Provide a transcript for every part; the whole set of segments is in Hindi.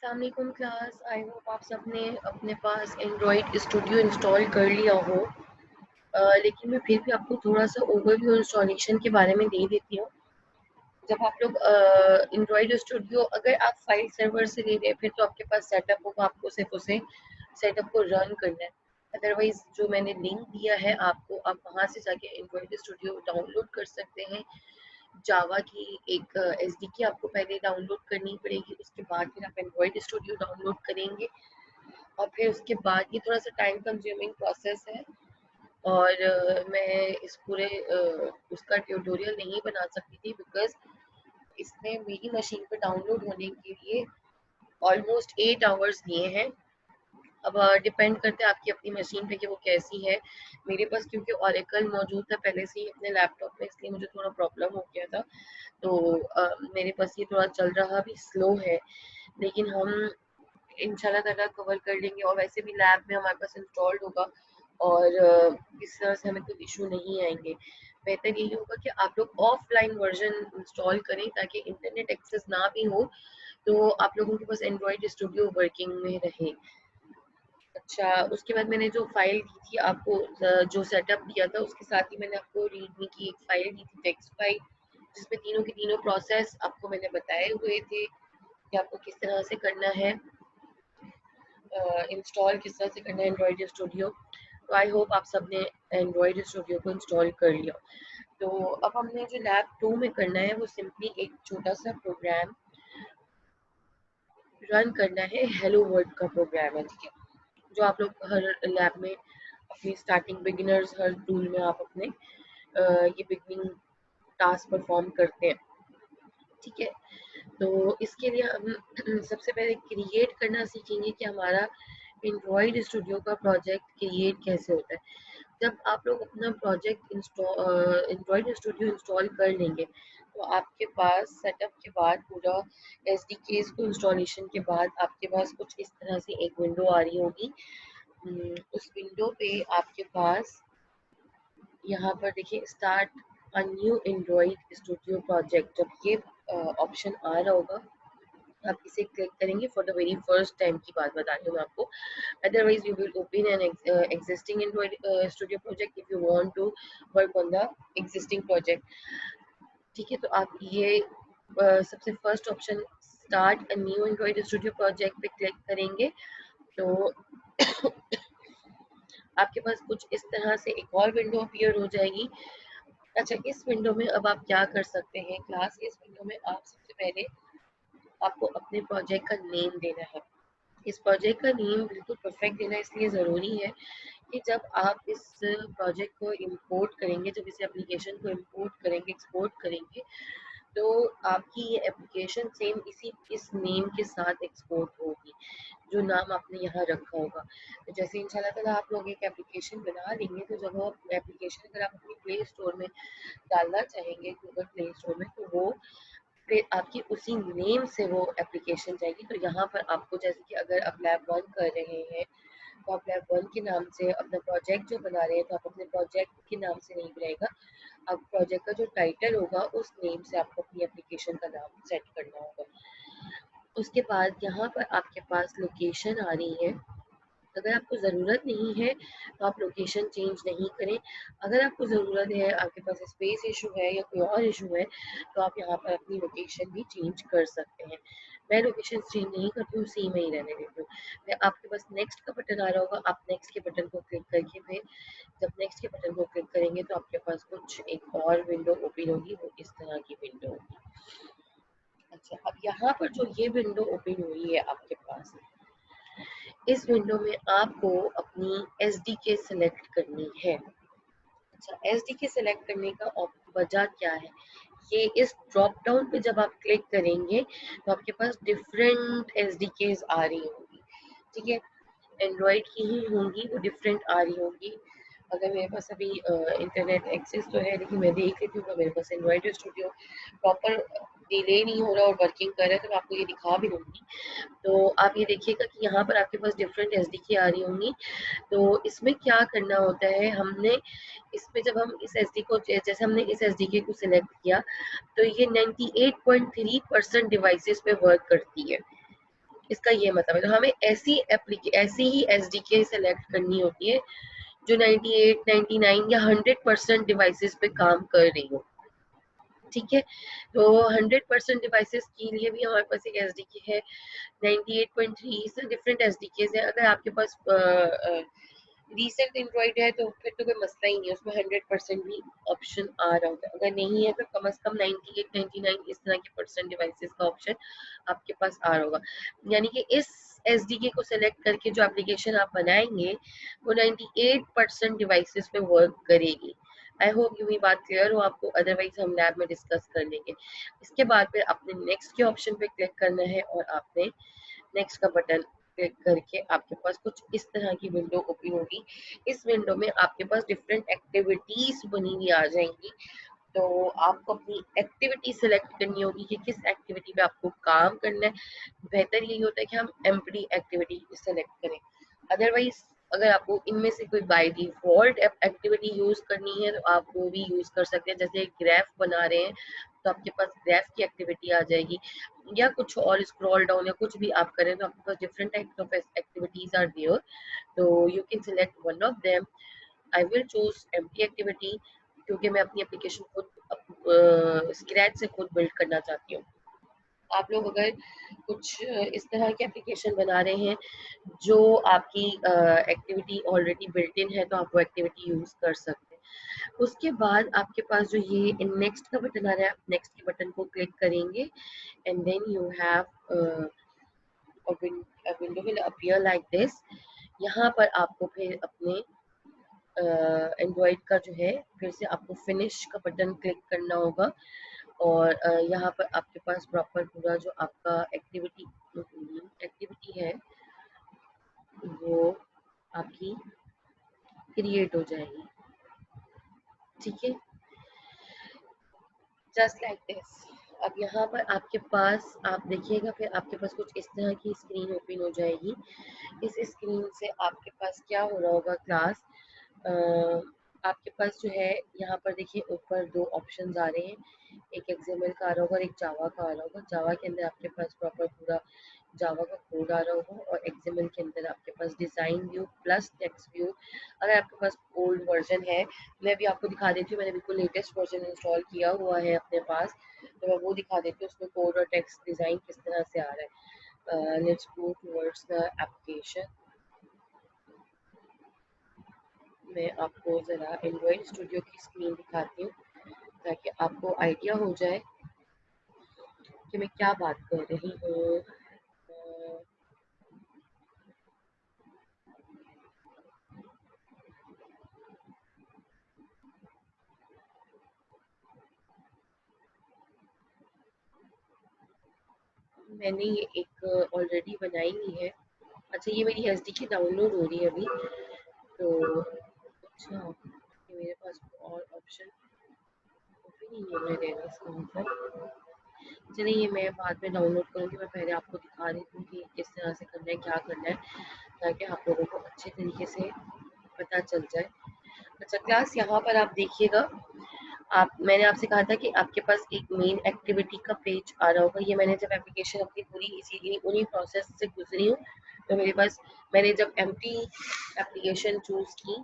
अस्सलामुअलैकुम क्लास। आई होप आप सबने अपने पास एंड्रॉयड स्टूडियो इंस्टॉल कर लिया हो। लेकिन मैं फिर भी आपको थोड़ा सा ओवरव्यू इंस्टॉलेशन के बारे में दे देती हूँ। जब आप लोग एंड्रॉयड स्टूडियो अगर आप फाइल सर्वर से ले रहे हैं फिर तो आपके पास सेटअप होगा, आपको सिर्फ उसे सेटअप को रन करना है। अदरवाइज जो मैंने लिंक दिया है आपको, आप वहाँ से जाके एंड्रॉयड स्टूडियो डाउनलोड कर सकते हैं। जावा की एक एसडीके आपको पहले डाउनलोड करनी पड़ेगी, उसके बाद फिर आप एंड्रॉयड स्टूडियो डाउनलोड करेंगे और फिर उसके बाद ये थोड़ा सा टाइम कंज्यूमिंग प्रोसेस है। और मैं इस पूरे उसका ट्यूटोरियल नहीं बना सकती थी बिकॉज इसने मेरी मशीन पर डाउनलोड होने के लिए ऑलमोस्ट 8 आवर्स लिए हैं। अब डिपेंड करता है आपकी अपनी मशीन पे कि वो कैसी है। मेरे पास क्योंकि ओरेकल मौजूद था पहले से ही अपने लैपटॉप में, इसलिए मुझे थोड़ा प्रॉब्लम हो गया था। तो मेरे पास ये थोड़ा चल रहा भी स्लो है, लेकिन हम इंशाल्लाह ताला कवर कर लेंगे। और वैसे भी लैब में हमारे पास इंस्टॉल्ड होगा और इस तरह से हमें कोई इशू नहीं आएंगे। बेहतर यही होगा कि आप लोग ऑफलाइन वर्जन इंस्टॉल करें ताकि इंटरनेट एक्सेस ना भी हो तो आप लोगों के पास एंड्रॉयड स्टूडियो वर्किंग में रहे। अच्छा, उसके बाद मैंने जो फाइल दी थी आपको, जो सेटअप दिया था उसके साथ ही मैंने आपको रीडमी की एक फाइल दी थी, टेक्स्ट फाइल, जिसमें तीनों के तीनों प्रोसेस आपको मैंने बताए हुए थे कि आपको किस तरह से करना है, इंस्टॉल किस तरह से करना है एंड्रॉयड स्टूडियो। तो आई होप आप सबने एंड्रॉयड स्टूडियो को इंस्टॉल कर लिया। तो अब हमने जो लैब 2 में करना है वो सिंपली एक छोटा सा प्रोग्राम रन करना है, हेलो वर्ल्ड का प्रोग्राम है, ठीक है। जो आप लोग हर लैब में अपनी स्टार्टिंग बिगिनर्स हर टूल में आप अपने ये बिगनिंग टास्क परफॉर्म करते हैं, ठीक है। तो इसके लिए हम सबसे पहले क्रिएट करना सीखेंगे कि हमारा एंड्रॉयड स्टूडियो का प्रोजेक्ट क्रिएट कैसे होता है। जब आप लोग अपना प्रोजेक्ट एंड्रॉयड स्टूडियो इंस्टॉल कर लेंगे तो आपके पास सेटअप के बाद पूरा एस डी केस को इंस्टॉलेशन के बाद आपके पास कुछ इस तरह से एक विंडो आ रही होगी। उस विंडो पे आपके पास यहाँ पर देखिए start a new Android studio project, जब ये ऑप्शन आ रहा होगा आप इसे क्लिक करेंगे। For the very first time की बात बता रही हूँ मैं आपको, otherwise you will open an existing Android studio project if you want to work on the existing project, ठीक है। तो आप ये सबसे first option start a new Android studio project पे क्लिक करेंगे तो आपके पास कुछ इस तरह से एक और विंडो अपीयर हो जाएगी। अच्छा, इस विंडो में अब आप क्या कर सकते हैं क्लास, इस विंडो में आप सबसे पहले आपको अपने प्रोजेक्ट का नेम देना है। इस प्रोजेक्ट का नेम बिल्कुल परफेक्ट देना इसलिए ज़रूरी है कि जब आप इस प्रोजेक्ट को इंपोर्ट करेंगे, जब इस एप्लीकेशन को इंपोर्ट करेंगे, एक्सपोर्ट करेंगे, तो आपकी ये एप्लीकेशन सेम इसी इस नेम के साथ एक्सपोर्ट होगी जो नाम आपने यहाँ रखा होगा। तो जैसे इंशाल्लाह ताला आप लोग एक एप्लीकेशन बना लेंगे तो जब वो एप्लीकेशन अगर आप अपनी प्ले स्टोर में डालना चाहेंगे, गूगल प्ले स्टोर में, तो वो फिर आपकी उसी नेम से वो एप्लीकेशन जाएगी। तो यहाँ पर आपको जैसे कि अगर आप लैब 1 कर रहे हैं तो आप लैब 1 के नाम से अपना प्रोजेक्ट जो बना रहे हैं तो आप अपने प्रोजेक्ट के नाम से नहीं बनाएगा, आप प्रोजेक्ट का जो टाइटल होगा उस नेम से आपको अपनी एप्लीकेशन का नाम सेट करना होगा। उसके बाद यहाँ पर आपके पास लोकेशन आ रही है। अगर आपको ज़रूरत नहीं है तो आप लोकेशन चेंज नहीं करें। अगर आपको ज़रूरत है, आपके पास स्पेस इशू है या कोई और इशू है, तो आप यहाँ पर अपनी लोकेशन भी चेंज कर सकते हैं। मैं लोकेशन चेंज नहीं करती हूँ, सेम ही रहने देती हूँ। फिर आपके पास नेक्स्ट का बटन आ रहा होगा, आप नेक्स्ट के बटन को क्लिक करके फिर जब नेक्स्ट के बटन को क्लिक करेंगे तो आपके पास कुछ एक और विंडो ओपन होगी, वो इस तरह की विंडो होगी। अच्छा, अब यहाँ पर जो ये विंडो ओपन हुई है आपके पास, इस विंडो में आपको अपनी एसडीके सेलेक्ट करनी है। अच्छा, एसडीके सेलेक्ट करने का वजह क्या है, ये इस ड्रॉप डाउन पे जब आप क्लिक करेंगे तो आपके पास डिफरेंट एसडीकेज आ रही होंगी, ठीक है। एंड्रॉयड की ही होंगी, वो डिफरेंट आ रही होंगी। अगर मेरे पास अभी इंटरनेट एक्सेस तो है, लेकिन मैं देख लेती हूँ कि मेरे पास एंड्रॉयड स्टूडियो प्रॉपर डिले नहीं हो रहा और वर्किंग कर रहा है, तो मैं आपको ये दिखा भी दूंगी। तो आप ये देखिएगा कि यहाँ पर आपके पास डिफरेंट एसडीके आ रही होंगी। तो इसमें क्या करना होता है, हमने इसमें जब हम इस एसडी को जैसे हमने इस एसडीके को सिलेक्ट किया तो ये 98.3% डिवाइसेस पे वर्क करती है। इसका ये मतलब है। तो हमें ऐसी ही एसडीके सेलेक्ट करनी होती है जो 98, 99 या 100% डिवाइसेस पे काम कर रही हो। ठीक है, तो 100% डिवाइसेस के लिए भी हमारे पास एक एसडीके है। 98.3 से डिफरेंट एसडीकेज है। अगर आपके पास रीसेंट एंड्रॉइड है तो फिर तो कोई मसला ही नहीं है, उसमें 100% भी ऑप्शन आ रहा होगा। अगर नहीं है तो कम से कम 98, 99 इस तरह के परसेंट डिवाइसेस का ऑप्शन आपके पास आ रहा होगा। यानी कि इस एसडीके को सेलेक्ट करके जो एप्लीकेशन आप बनाएंगे वो 98% डिवाइसेस पे वर्क करेगी। आई होप ये बात क्लियर हो आपको, अदरवाइज हम लैब में डिस्कस कर लेंगे। इसके बाद फिर आपने नेक्स्ट के ऑप्शन पे क्लिक करना है और आपने नेक्स्ट का बटन क्लिक करके आपके पास कुछ इस तरह की विंडो ओपन होगी। इस विंडो में आपके पास डिफरेंट एक्टिविटीज बनी हुई आ जाएंगी। तो आपको अपनी एक्टिविटी सिलेक्ट करनी होगी कि किस एक्टिविटी पे आपको काम करना है। बेहतर यही होता है कि हम एम्प्टी एक्टिविटी सेलेक्ट करें। अदरवाइज अगर आपको इनमें से कोई बाय डिफॉल्ट एक्टिविटी यूज करनी है तो आप वो भी यूज कर सकते हैं। जैसे ग्राफ बना रहे हैं तो आपके पास ग्राफ की एक्टिविटी आ जाएगी, या कुछ और स्क्रॉल डाउन या कुछ भी आप करें तो आपके पास different types of activities are there. तो you can select one of them. I will choose empty activity क्योंकि मैं अपनी एप्लीकेशन खुद स्क्रैच से खुद बिल्ड करना चाहती हूँ। आप लोग अगर कुछ इस तरह की एप्लीकेशन बना रहे हैं जो आपकी एक्टिविटी ऑलरेडी बिल्ट इन है तो आप वो एक्टिविटी यूज कर सकते हैं। उसके बाद आपके पास जो ये नेक्स्ट का बटन आ रहा है, आप नेक्स्ट के बटन को क्लिक करेंगे and then you have a window will appear like this। यहाँ पर आपको फिर अपने एंड्रॉइड का जो है फिर से आपको फिनिश का बटन क्लिक करना होगा और यहाँ पर आपके पास प्रॉपर पूरा जो आपका एक्टिविटी है वो आपकी क्रिएट हो जाएगी। ठीक है, जस्ट लाइक दिस। अब यहाँ पर आपके पास आप देखिएगा फिर आपके पास कुछ इस तरह की स्क्रीन ओपन हो जाएगी। इस स्क्रीन से आपके पास क्या हो रहा होगा क्लास, आपके पास जो है यहाँ पर देखिए ऊपर दो ऑप्शंस आ रहे हैं, एक एक्सएमएल का आ रहा होगा और एक जावा का आ रहा होगा। जावा के अंदर आपके पास प्रॉपर पूरा जावा का कोड आ रहा होगा और एक्सएमएल के अंदर आपके पास design view plus text view. अगर आपके पास ओल्ड वर्जन है, मैं भी आपको दिखा देती हूँ, मैंने बिल्कुल लेटेस्ट वर्जन इंस्टॉल किया हुआ है अपने पास, तो मैं वो दिखा देती हूँ उसमें कोड और टेक्स्ट डिजाइन किस तरह से आ रहा है। Let's go towards the application. मैं आपको ज़रा एंड्रॉइड स्टूडियो की स्क्रीन दिखाती हूँ ताकि आपको आइडिया हो जाए कि मैं क्या बात कर रही हूँ। मैंने ये एक ऑलरेडी बनाई हुई है। अच्छा, ये मेरी एसडीके डाउनलोड हो रही है अभी। तो अच्छा, ये मेरे पास और ऑप्शन ओपन ही नहीं हो रहे हैं इसका मतलब। चलिए ये मैं बाद में डाउनलोड करूँगी, मैं पहले आपको दिखा देती हूँ कि किस तरह से करना है, क्या करना है, ताकि आप लोगों को अच्छे तरीके से पता चल जाए। अच्छा क्लास, यहाँ पर आप देखिएगा, आप मैंने आपसे कहा था कि आपके पास एक मेन एक्टिविटी का पेज आ रहा होगा। ये मैंने जब एप्लीकेशन अपनी पूरी इसीलिए उन्हीं प्रोसेस से गुजरी हूँ, तो मेरे पास मैंने जब एम्प्टी एप्लीकेशन चूज की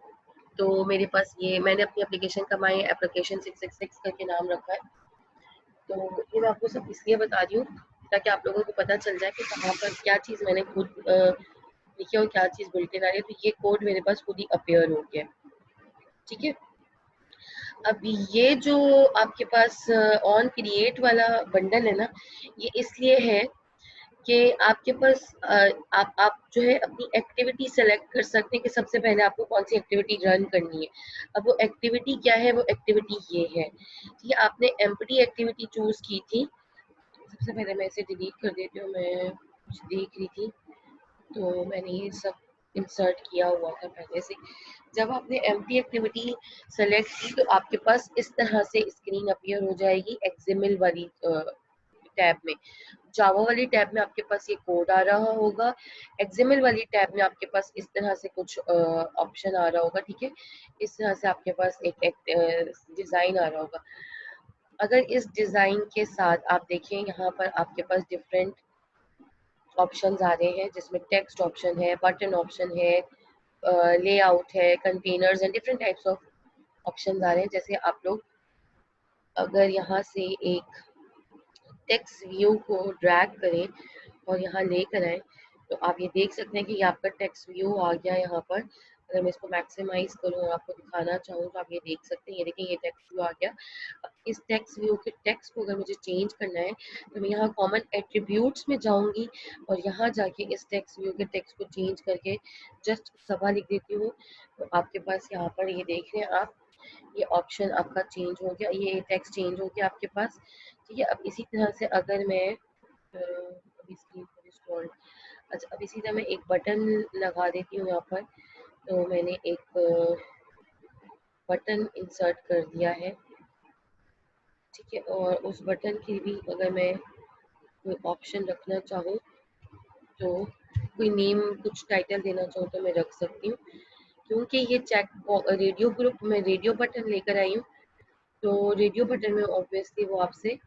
तो मेरे पास ये मैंने अपनी एप्लीकेशन का माई एप्लीकेशन 666 करके नाम रखा है। तो ये मैं आपको सब इसलिए बता रही हूँ ताकि आप लोगों को पता चल जाए कि कहाँ पर क्या चीज़ मैंने खुद लिखी है और क्या चीज़ बिल्ट इन आ रही है। तो ये कोड मेरे पास खुद ही अपेयर हो गया। ठीक है, अब ये जो आपके पास ऑन क्रिएट वाला बंडल है ना, ये इसलिए है कि आपके पास आप जो है अपनी एक्टिविटी सेलेक्ट कर सकते हैं कि सबसे पहले आपको कौन सी एक्टिविटी रन करनी है। अब वो एक्टिविटी क्या है, वो एक्टिविटी ये है। ठीक है, आपने एम्प्टी एक्टिविटी चूज की थी। सबसे पहले मैं इसे डिलीट कर देती हूँ, मैं कुछ देख रही थी तो मैंने ये सब इंसर्ट किया हुआ था पहले से। जब आपने एम्प्टी एक्टिविटी सेलेक्ट की तो आपके पास इस तरह से स्क्रीन अपीयर हो जाएगी एक्सएमएल वाली टैब में। जावा वाली टैब में आपके पास ये कोड आ रहा होगा, एक्सएमएल वाली टैब में आपके पास इस तरह से कुछ ऑप्शन आ रहा होगा। ठीक है, इस तरह से आपके पास एक डिजाइन आ रहा होगा। अगर इस डिजाइन के साथ आप देखें यहाँ पर आपके पास डिफरेंट ऑप्शंस आ रहे हैं जिसमें टेक्स्ट ऑप्शन है, बटन ऑप्शन है, लेआउट है, containers and different types of options आ रहे हैं। जैसे आप लोग अगर यहाँ से एक टेक्स्ट व्यू को ड्रैग करें और यहाँ लेकर आए तो आप ये देख सकते हैं कि ये आपका टेक्स्ट व्यू आ गया यहाँ पर। अगर मैं इसको मैक्सिमाइज करूँ और आपको दिखाना चाहूँ तो आप ये देख सकते हैं, ये देखिए ये टेक्स्ट व्यू आ गया। अब इस टेक्स्ट व्यू के टेक्स्ट को अगर मुझे चेंज करना है तो मैं यहाँ कॉमन एट्रीब्यूट्स में जाऊँगी और यहाँ जाके इस टेक्स्ट व्यू के टेक्स्ट को चेंज करके जस्ट सभा लिख देती हूँ। तो आपके पास यहाँ पर ये देख रहे हैं आप, ये ऑप्शन आपका चेंज हो गया, ये टेक्स्ट चेंज हो गया आपके पास। ठीक है, अब इसी तरह से अगर मैं अभी स्क्रीन पर स्क्रॉल, अच्छा अब इसी तरह मैं एक बटन लगा देती हूँ यहाँ पर। तो मैंने एक बटन इंसर्ट कर दिया है, ठीक है, और उस बटन की भी अगर मैं कोई ऑप्शन रखना चाहूँ तो कोई नेम कुछ टाइटल देना चाहूँ तो मैं रख सकती हूँ। क्योंकि ये चेक रेडियो ग्रुप में रेडियो बटन लेकर आई हूँ तो रेडियो बटन में ऑब्वियसली वो आपसे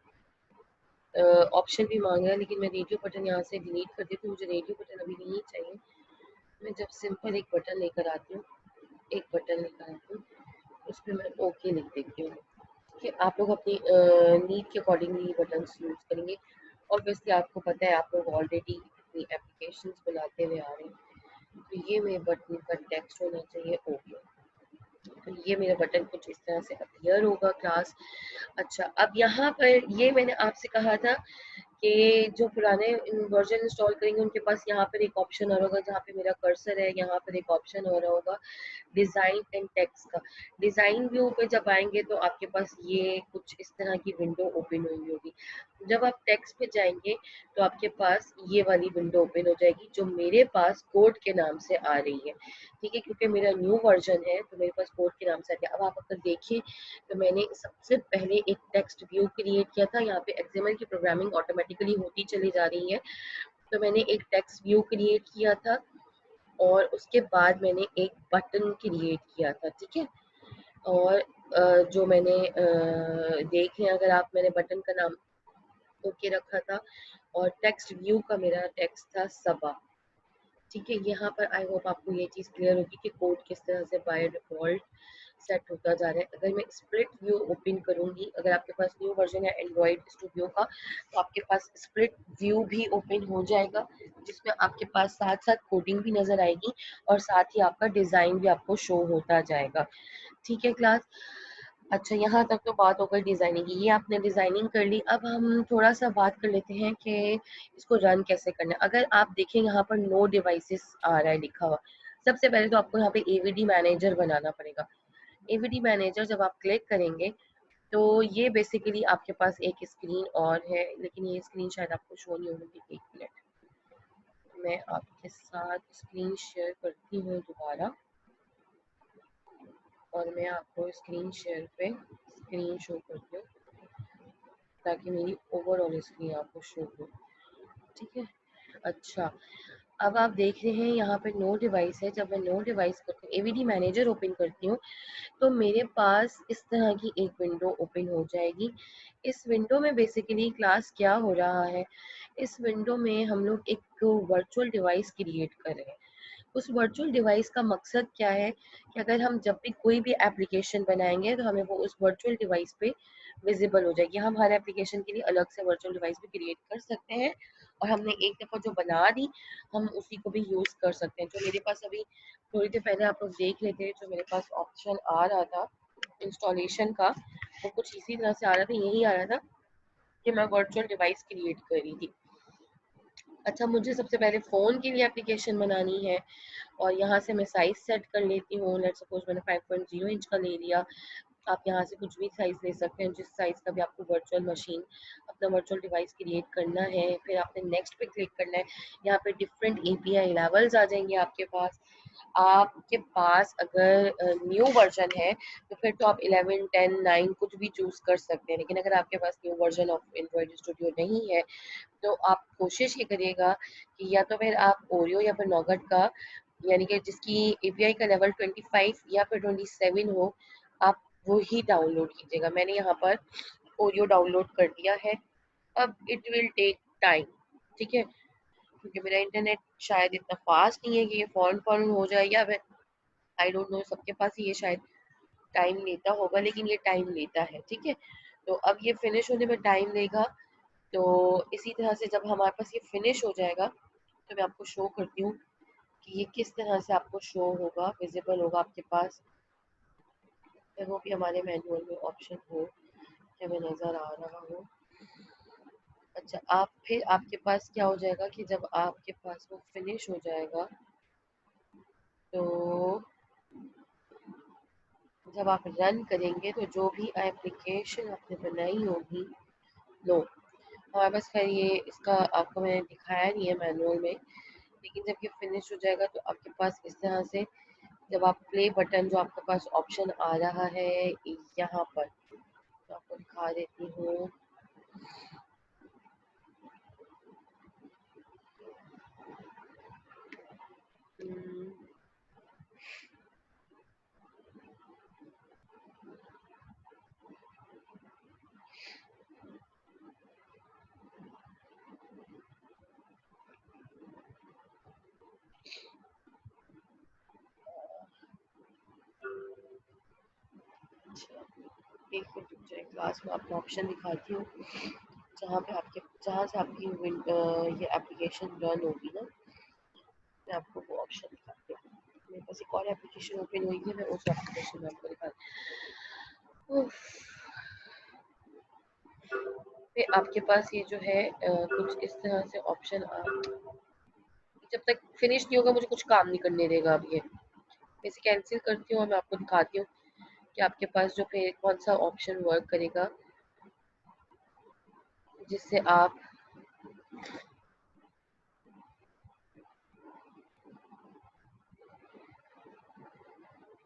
ऑप्शन भी मांग रहा है, लेकिन मैं रेडियो बटन यहाँ से डिलीट कर देती हूँ, मुझे रेडियो बटन अभी नहीं चाहिए। मैं जब सिंपल एक बटन लेकर आती हूँ, एक बटन लेकर आती हूँ, उस पर मैं ओके लिख देती हूँ कि आप लोग अपनी नीड के अकॉर्डिंगली बटन यूज करेंगे। ऑब्वियसली आपको पता है आप लोग ऑलरेडी अपनी एप्लीकेशंस बनाते हुए आ रहे हैं, तो ये मेरे बटन का टेक्स्ट होना चाहिए ओके। तो ये मेरा बटन कुछ इस तरह से अपीयर होगा क्लास। अच्छा अब यहाँ पर ये मैंने आपसे कहा था कि जो पुराने वर्जन इंस्टॉल करेंगे उनके पास यहाँ पर एक ऑप्शन आ रहा होगा, जहाँ पे मेरा कर्सर है यहाँ पर एक ऑप्शन हो रहा होगा डिजाइन एंड टेक्स्ट का। डिजाइन व्यू पे जब आएंगे तो आपके पास ये कुछ इस तरह की विंडो ओपन हुई होगी। जब आप टेक्स्ट पे जाएंगे तो आपके पास ये वाली विंडो ओपन हो जाएगी जो मेरे पास कोड के नाम से आ रही है। ठीक है, क्योंकि मेरा न्यू वर्जन है तो मेरे पास कोड के नाम से आ गया। अब आप अगर देखिए तो मैंने सबसे पहले एक टेक्स्ट व्यू क्रिएट किया था, यहाँ पे एक्सएमएल की प्रोग्रामिंग ऑटोमेटिकली होती चली जा रही है। तो मैंने एक टेक्स्ट व्यू क्रिएट किया था और उसके बाद मैंने एक बटन क्रिएट किया था, ठीक है। और जो मैंने देखें अगर आप, मैंने बटन का नाम ओके रखा था और टेक्स्ट व्यू का मेरा टेक्स्ट था सबा। ठीक है, यहाँ पर आई होप आपको ये चीज़ क्लियर होगी कि कोड किस तरह से बाय डिफॉल्ट सेट होता जा रहा है। अगर मैं स्प्लिट व्यू ओपन करूंगी, अगर आपके पास न्यू वर्जन है एंड्रॉइड स्टूडियो का तो आपके पास स्प्लिट व्यू भी ओपन हो जाएगा, जिसमें आपके पास साथ साथ कोडिंग भी नजर आएगी और साथ ही आपका डिजाइन भी आपको शो होता जाएगा। ठीक है क्लास। अच्छा यहाँ तक तो बात हो गई डिजाइनिंग की, ये आपने डिजाइनिंग कर ली। अब हम थोड़ा सा बात कर लेते हैं कि इसको रन कैसे करना है। अगर आप देखें यहाँ पर नो डिवाइसेस आ रहा है लिखा हुआ, सबसे पहले तो आपको यहाँ पे एवीडी मैनेजर बनाना पड़ेगा। एवीडी मैनेजर जब आप क्लिक करेंगे तो ये बेसिकली आपके पास एक स्क्रीन और है, लेकिन ये स्क्रीन शायद आपको शो नहीं होगी। एक मिनट, मैं आपके साथ स्क्रीन शेयर करती हूँ दोबारा और मैं आपको स्क्रीन शेयर पे स्क्रीन शो करती हूँ ताकि मेरी ओवरऑल स्क्रीन आपको शो हो। ठीक है, अच्छा अब आप देख रहे हैं यहाँ पे नो डिवाइस है। जब मैं नो डिवाइस करती हूँ एवीडी मैनेजर ओपन करती हूँ तो मेरे पास इस तरह की एक विंडो ओपन हो जाएगी। इस विंडो में बेसिकली क्लास क्या हो रहा है, इस विंडो में हम लोग एक वर्चुअल डिवाइस क्रिएट कर रहे हैं। उस वर्चुअल डिवाइस का मकसद क्या है कि अगर हम जब भी कोई भी एप्लीकेशन बनाएंगे तो हमें वो उस वर्चुअल डिवाइस पे विजिबल हो जाएगी। हम हर एप्लीकेशन के लिए अलग से वर्चुअल डिवाइस भी क्रिएट कर सकते हैं और हमने एक दफ़ा जो बना दी हम उसी को भी यूज़ कर सकते हैं। जो मेरे पास अभी थोड़ी देर पहले आप लोग देख लेते हैं, जो मेरे पास ऑप्शन आ रहा था इंस्टॉलेशन का, वो कुछ इसी तरह से आ रहा था, यही आ रहा था कि मैं वर्चुअल डिवाइस क्रिएट कर रही थी। अच्छा मुझे सबसे पहले फ़ोन के लिए एप्लीकेशन बनानी है और यहाँ से मैं साइज सेट कर लेती हूँ। लेट्स सपोज मैंने 5.0 इंच का ले लिया। आप यहाँ से कुछ भी साइज ले सकते हैं, जिस साइज का भी आपको वर्चुअल मशीन अपना वर्चुअल डिवाइस क्रिएट करना है। फिर आपने नेक्स्ट पे क्लिक करना है। यहाँ पे डिफरेंट एपीआई लेवल्स आ जाएंगे आपके पास। आपके पास अगर न्यू वर्जन है तो फिर तो आप 11, 10, 9 कुछ भी चूज कर सकते हैं। लेकिन अगर आपके पास new version of android studio नहीं है तो आप कोशिश ये करिएगा कि या तो फिर आप ओरियो या फिर नॉगट का, यानी कि जिसकी एपीआई का लेवल 25 या फिर 27 हो, आप वो ही डाउनलोड कीजिएगा। मैंने यहाँ पर ओरियो डाउनलोड कर दिया है। अब इट विल टेक टाइम, ठीक है। क्योंकि मेरा इंटरनेट शायद इतना फास्ट नहीं है कि ये फौरन हो जाए, या फिर आई डोंट नो, सबके पास ये शायद टाइम लेता होगा, लेकिन ये टाइम लेता है। ठीक है, तो अब ये फिनिश होने में टाइम लेगा। तो इसी तरह से जब हमारे पास ये फिनिश हो जाएगा तो मैं आपको शो करती हूँ कि ये किस तरह से आपको शो होगा, विजिबल होगा आपके पास। वो भी हमारे मैनुअल में ऑप्शन हो कि हमें नज़र आ रहा हो। अच्छा, आप फिर आपके पास क्या हो जाएगा कि जब आपके पास वो फिनिश हो जाएगा, तो जब आप रन करेंगे तो जो भी एप्लीकेशन आपने बनाई होगी, लो हमारे पास खैर ये इसका आपको मैंने दिखाया नहीं है मैनुअल में, लेकिन जब ये फिनिश हो जाएगा तो आपके पास इस तरह से जब आप प्ले बटन जो आपके पास ऑप्शन आ रहा है यहाँ पर, तो आपको दिखा देती हूँ। हम्म, अच्छा, एक मिनट रुक जाए, क्लास में आपको ऑप्शन दिखाती हूँ जहाँ से आपकी ये एप्लीकेशन रन होगी ना, मैं आपको वो ऑप्शन दिखाती हूँ। मेरे पास एक और एप्लीकेशन ओपन हुई है, मैं उस एप्लीकेशन में आपको दिखाती हूँ। फिर आपके पास ये जो है कुछ इस तरह से ऑप्शन आ, जब तक फिनिश नहीं होगा मुझे कुछ काम नहीं करने देगा। अब ये मैं इसे कैंसिल करती हूँ और मैं आपको दिखाती हूँ कि आपके पास जो फिर कौन सा ऑप्शन वर्क करेगा जिससे आप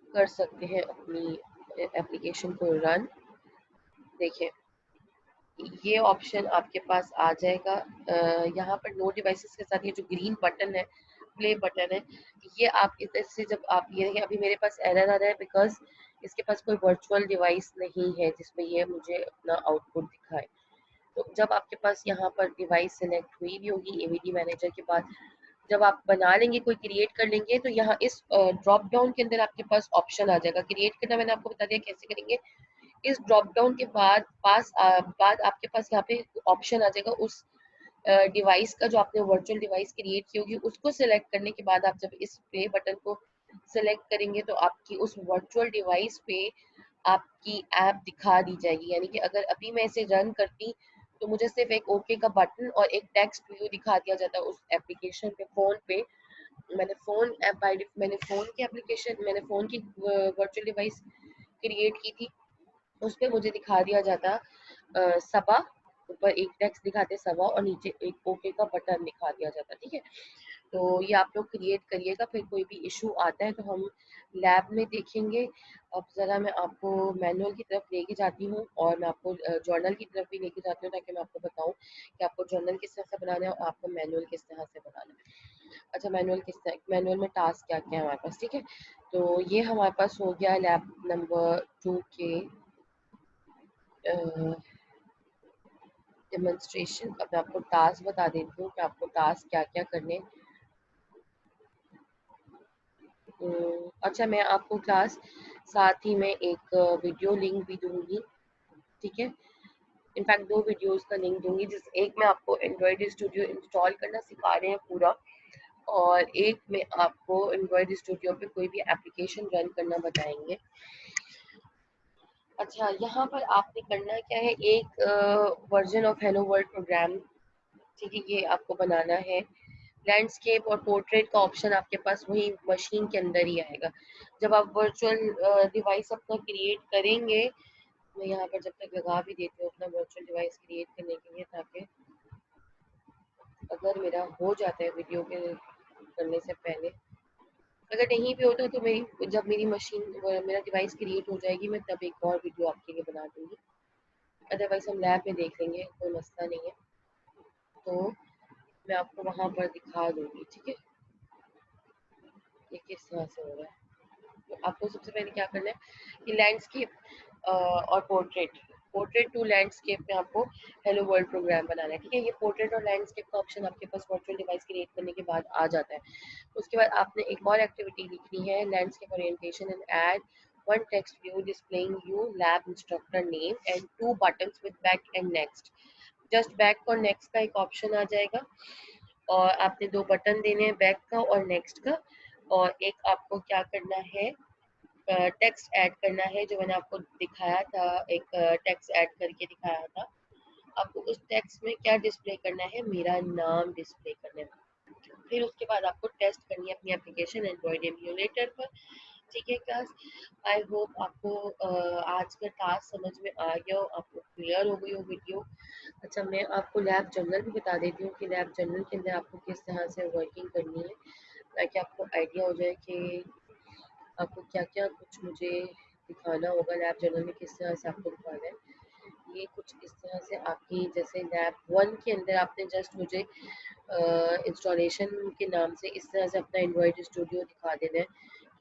कर सकते हैं अपनी एप्लीकेशन को रन। देखिए, ये ऑप्शन आपके पास आ जाएगा यहाँ पर नो डिवाइसेस के साथ। ये जो ग्रीन बटन है, प्ले बटन है, ये आप इधर से जब आप ये देखिए, अभी मेरे पास एरर आ रहा है बिकॉज इसके पास कोई वर्चुअल डिवाइस नहीं है जिसमें ये मुझे अपना आउटपुट दिखाए। तो जब आपके पास यहाँ पर डिवाइस सेलेक्ट हुई भी होगी एवीडी मैनेजर के बाद, जब आप बना लेंगे, कोई क्रिएट कर लेंगे, तो यहाँ इस ड्रॉप डाउन के अंदर आपके पास ऑप्शन आ जाएगा क्रिएट करना। मैंने आपको बता दिया कैसे करेंगे। इस ड्रॉप डाउन के बाद आपके पास यहाँ पे ऑप्शन आ जाएगा उस डिवाइस का जो आपने वर्चुअल डिवाइस क्रिएट की होगी, उसको सिलेक्ट करने के बाद आप जब इस प्ले बटन को सिलेक्ट करेंगे तो आपकी उस वर्चुअल डिवाइस पे आपकी ऐप दिखा दी जाएगी। यानी कि अगर अभी मैं इसे रन करती तो मुझे सिर्फ एक ओके का बटन और एक टेक्स्ट व्यू दिखा दिया जाता उस एप्लीकेशन पे, फोन पे। मैंने फोन की एप्लीकेशन, मैंने फोन की वर्चुअल डिवाइस क्रिएट की थी, उस पे मुझे दिखा दिया जाता सबा, ऊपर एक टेक्स्ट दिखाते सबा और नीचे एक ओके का बटन दिखा दिया जाता। ठीक है, तो ये आप लोग क्रिएट करिएगा, फिर कोई भी इशू आता है तो हम लैब में देखेंगे। अब ज़रा मैं आपको मैनुअल की तरफ लेके जाती हूँ और मैं आपको जर्नल की तरफ भी लेके जाती हूँ, ताकि मैं आपको बताऊँ कि आपको जर्नल किस तरह से बनाना है और आपको मैनुअल किस तरह से बनाना है। अच्छा, मैनुअल में टास्क क्या क्या है हमारे पास। ठीक है, तो ये हमारे पास हो गया लैब नंबर 2 के डेमोन्स्ट्रेशन। अब मैं आपको टास्क बता देती हूँ कि आपको टास्क क्या क्या करने। अच्छा, मैं आपको क्लास साथ ही में एक वीडियो लिंक भी दूंगी। ठीक है, इनफैक्ट 2 वीडियोस का लिंक दूंगी, जिस एक में आपको एंड्रॉयड स्टूडियो इंस्टॉल करना सिखा रहे हैं पूरा, और एक में आपको एंड्रॉयड स्टूडियो पे कोई भी एप्लीकेशन रन करना बताएंगे। अच्छा, यहाँ पर आपने करना क्या है, एक version of hello world program. ठीक है, ये आपको बनाना है। लैंडस्केप और पोर्ट्रेट का ऑप्शन आपके पास वही मशीन के अंदर ही आएगा। जब आप वर्चुअल डिवाइस अपना क्रिएट करेंगे, मैं यहाँ पर जब तक लगा भी देती हूँ अपना वर्चुअल डिवाइस क्रिएट करने के लिए, ताकि अगर मेरा हो जाता है वीडियो के करने से पहले, अगर नहीं भी होता तो मेरी जब मेरी मशीन मेरा डिवाइस क्रिएट हो जाएगी, मैं तब एक और वीडियो आपके लिए बना दूंगी। अदरवाइज हम लैब में देख लेंगे, कोई मसला नहीं है। तो मैं आपको वहां पर दिखा दूंगी। ठीक है, ये किस तरह से हो रहा है। तो आपको सबसे पहले क्या करना है कि लैंडस्केप और पोर्ट्रेट, पोर्ट्रेट टू लैंडस्केप में आपको हेलो वर्ल्ड प्रोग्राम बनाना है, ठीक है। ये पोर्ट्रेट और लैंडस्केप का ऑप्शन आपके पास वर्चुअल डिवाइस क्रिएट करने के बाद आ जाता है। उसके बाद आपने एक और एक्टिविटी लिखनी है, landscape orientation and add one text view displaying you lab instructor name and two buttons with back and next. Just back और नेक्स्ट का एक ऑप्शन आ जाएगा और आपने 2 बटन देने हैं, बैक का और नेक्स्ट का। और एक आपको क्या करना है, टेक्स्ट ऐड करना है, जो मैंने आपको दिखाया था, एक टेक्स्ट ऐड करके दिखाया था। आपको उस टेक्स्ट में क्या डिस्प्ले करना है, मेरा नाम डिस्प्ले करना है। फिर उसके बाद आपको टेस्ट करनी है अपनी एप्लीकेशन एंड्रॉइड एमुलेटर पर, ठीक है क्लास। आई होप आपको आज का टास्क समझ में आ गया हो, आपको क्लियर हो गई हो वीडियो। अच्छा, मैं आपको लैब जर्नल भी बता देती हूँ कि लैब जर्नल के अंदर आपको किस तरह से वर्किंग करनी है, ताकि आपको आइडिया हो जाए कि आपको क्या क्या कुछ मुझे दिखाना होगा लैब जर्नल में, किस तरह से आपको दिखाना है। ये कुछ इस तरह से आपकी, जैसे लैब 1 के अंदर आपने जस्ट मुझे इंस्टॉलेशन के नाम से इस तरह से अपना एंड्रॉइड स्टूडियो दिखा देना है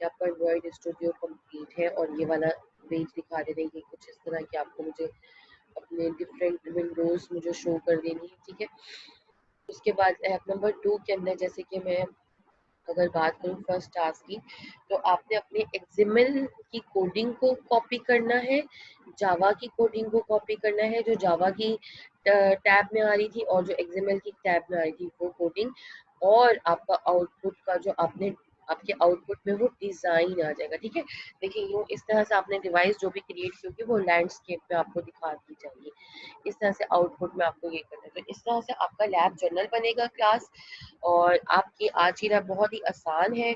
कि आपका एंड्रॉइड स्टूडियो कंप्लीट है, और ये वाला पेज दिखा देना है, ये कुछ इस तरह की आपको मुझे अपने डिफरेंट विंडोज मुझे शो कर देनी है, ठीक है। उसके बाद ऐप नंबर 2 के अंदर, जैसे कि मैं अगर बात करूँ फर्स्ट टास्क की, तो आपने अपने एक्सएमएल की कोडिंग को कॉपी करना है, जावा की कोडिंग को कॉपी करना है, जो जावा की टैब में आ रही थी और जो एक्सएमएल की टैब में आ रही थी वो कोडिंग, और आपका आउटपुट का जो आपने आपके आउटपुट में वो डिजाइन आ जाएगा, ठीक है। देखिए यूँ इस तरह से आपने डिवाइस जो भी क्रिएट की होगी वो लैंडस्केप में आपको दिखा दी जाएगी, इस तरह से आउटपुट में आपको ये करना है। तो इस तरह से आपका लैब जर्नल बनेगा क्लास, और आपकी आज की लैब बहुत ही आसान है।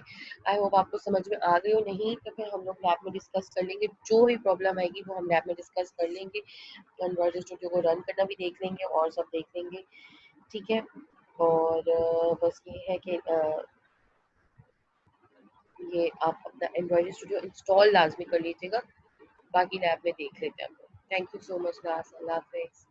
आई होप आपको समझ में आ गई हो, नहीं तो फिर हम लोग लैब में डिस्कस कर लेंगे, जो भी प्रॉब्लम आएगी वो हम लैब में डिस्कस कर लेंगे, एंड्रॉइड स्टूडियो को रन करना भी देख लेंगे और सब देख लेंगे, ठीक है। और बस ये है कि ये आप अपना एंड्रॉइड स्टूडियो इंस्टॉल लाजमी कर लीजिएगा, बाकी लैब में देख लेते हैं हम लोग। Thank you so much class, Allah Hafiz.